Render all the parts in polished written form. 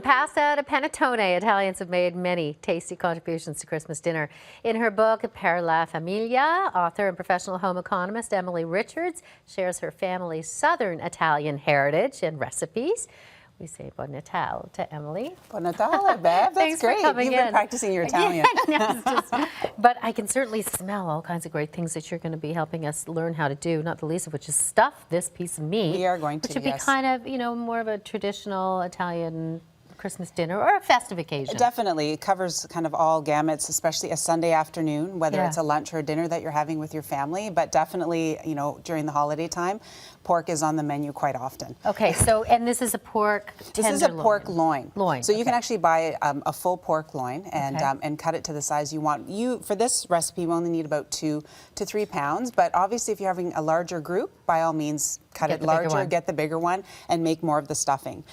pasta to panettone, Italians have made many tasty contributions to Christmas dinner. In her book, Per la Famiglia, author and professional home economist Emily Richards shares her family's Southern Italian heritage and recipes. We say Buon Natale to Emily. Buon Natale, Bev. That's great. You've been practicing your Italian. But I can certainly smell all kinds of great things that you're going to be helping us learn how to do, not the least of which is stuff this piece of meat. We are going to, which would be kind of, you know, more of a traditional Italian Christmas dinner or a festive occasion. Definitely. It covers kind of all gamuts, especially a Sunday afternoon, whether it's a lunch or a dinner that you're having with your family. But definitely, you know, during the holiday time, pork is on the menu quite often. Okay, so, and this is a pork tenderloin. This is a pork loin. Loin. So you can actually buy a full pork loin and cut it to the size you want. For this recipe, you only need about 2 to 3 pounds. But obviously, if you're having a larger group, by all means, cut it larger, get the bigger one, and make more of the stuffing.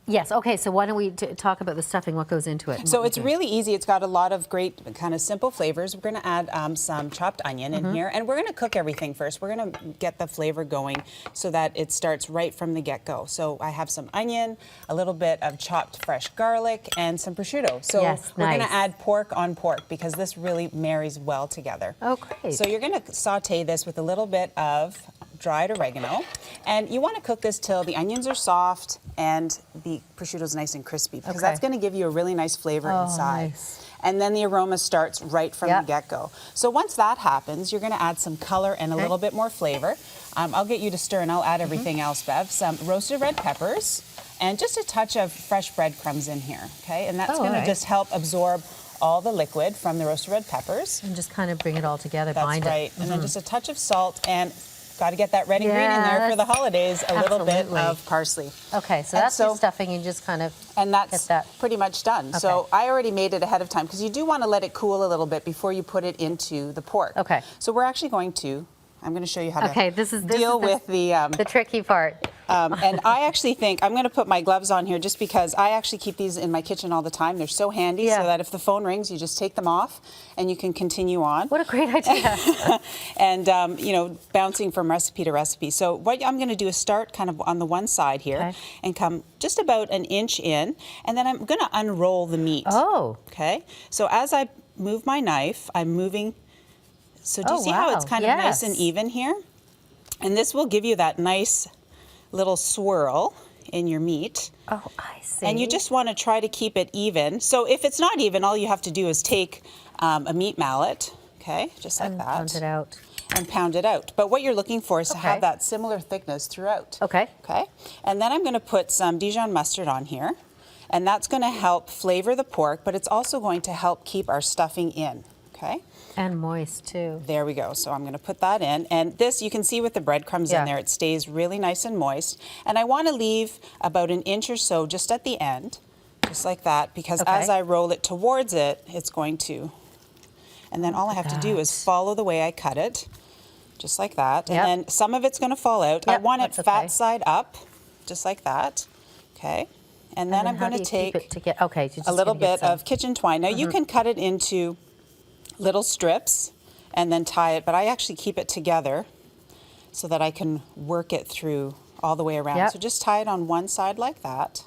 Yes, okay, so why don't we talk about the stuffing, what goes into it? So it's really easy. It's got a lot of great kind of simple flavors. We're going to add some chopped onion in here, and we're going to cook everything first. We're going to get the flavor going so that it starts right from the get-go. So I have some onion, a little bit of chopped fresh garlic, and some prosciutto. So we're going to add pork on pork because this really marries well together. Oh, great. So you're going to saute this with a little bit of dried oregano, and you want to cook this till the onions are soft and the prosciutto is nice and crispy because that's going to give you a really nice flavor inside. Nice. And then the aroma starts right from the get-go. So once that happens, you're going to add some color and a little bit more flavor. I'll get you to stir and I'll add everything else, Bev. Some roasted red peppers and just a touch of fresh breadcrumbs in here, okay? And that's going to just help absorb all the liquid from the roasted red peppers. And just kind of bring it all together, That's bind right. it. And then just a touch of salt and got to get that red ingredient in there for the holidays, a little bit of parsley. Okay, so that's the stuffing, you just kind of that's pretty much done. Okay. So I already made it ahead of time because you do want to let it cool a little bit before you put it into the pork. Okay. So we're actually going to, I'm going to show you how to this deal with the tricky part. And I actually think, I'm going to put my gloves on here just because I actually keep these in my kitchen all the time. They're so handy so that if the phone rings, you just take them off and you can continue on. What a great idea. And, you know, bouncing from recipe to recipe. So what I'm going to do is start kind of on the one side here and come just about an inch in, and then I'm going to unroll the meat. Oh. Okay. So as I move my knife, I'm moving. So do you see how it's kind of nice and even here? And this will give you that nice little swirl in your meat. Oh, I see. And you just want to try to keep it even. So if it's not even, all you have to do is take a meat mallet, okay, just like that. Pound it out. And pound it out. But what you're looking for is to have that similar thickness throughout. Okay. Okay. And then I'm going to put some Dijon mustard on here. And that's going to help flavor the pork, but it's also going to help keep our stuffing in. Okay. And moist too. There we go. So I'm going to put that in. And this, you can see with the breadcrumbs in there, it stays really nice and moist. And I want to leave about an inch or so just at the end, just like that, because as I roll it towards it, it's going to. And then all I have to do is follow the way I cut it, just like that. And then some of it's going to fall out. I want it fat side up, just like that. Okay. And then I'm going to take a little bit of kitchen twine. Now you can cut it into little strips and then tie it, but I actually keep it together so that I can work it through all the way around. So just tie it on one side like that.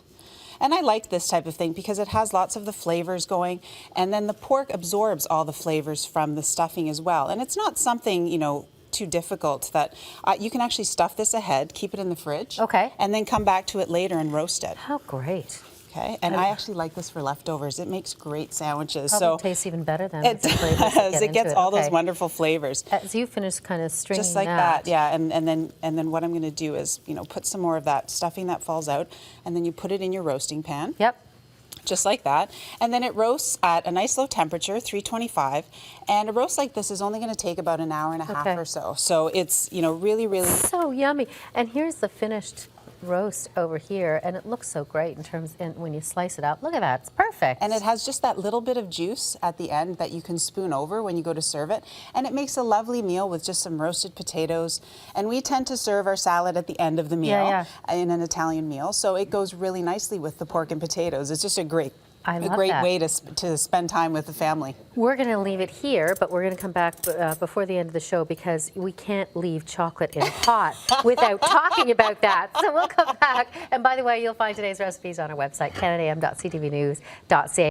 And I like this type of thing because it has lots of the flavors going, and then the pork absorbs all the flavors from the stuffing as well. And it's not something, you know, too difficult that you can actually stuff this ahead, keep it in the fridge, and then come back to it later and roast it. How great. Okay, and I actually like this for leftovers. It makes great sandwiches. Probably tastes even better than it does. It gets all those wonderful flavors. As you finish kind of stringing just like that, yeah. And then what I'm going to do is, you know, put some more of that stuffing that falls out, and then you put it in your roasting pan. Yep. Just like that. And then it roasts at a nice low temperature, 325. And a roast like this is only going to take about an hour and a half or so. So it's, you know, really, really so yummy. And here's the finished roast over here, and it looks so great in terms, and when you slice it up, look at that, it's perfect. And it has just that little bit of juice at the end that you can spoon over when you go to serve it, and it makes a lovely meal with just some roasted potatoes. And we tend to serve our salad at the end of the meal in an Italian meal, so it goes really nicely with the pork and potatoes. It's just a great I love a great that. way to spend time with the family. We're going to leave it here, but we're going to come back before the end of the show because we can't leave chocolate in a pot without talking about that. So we'll come back. And by the way, you'll find today's recipes on our website, canadam.ctvnews.ca.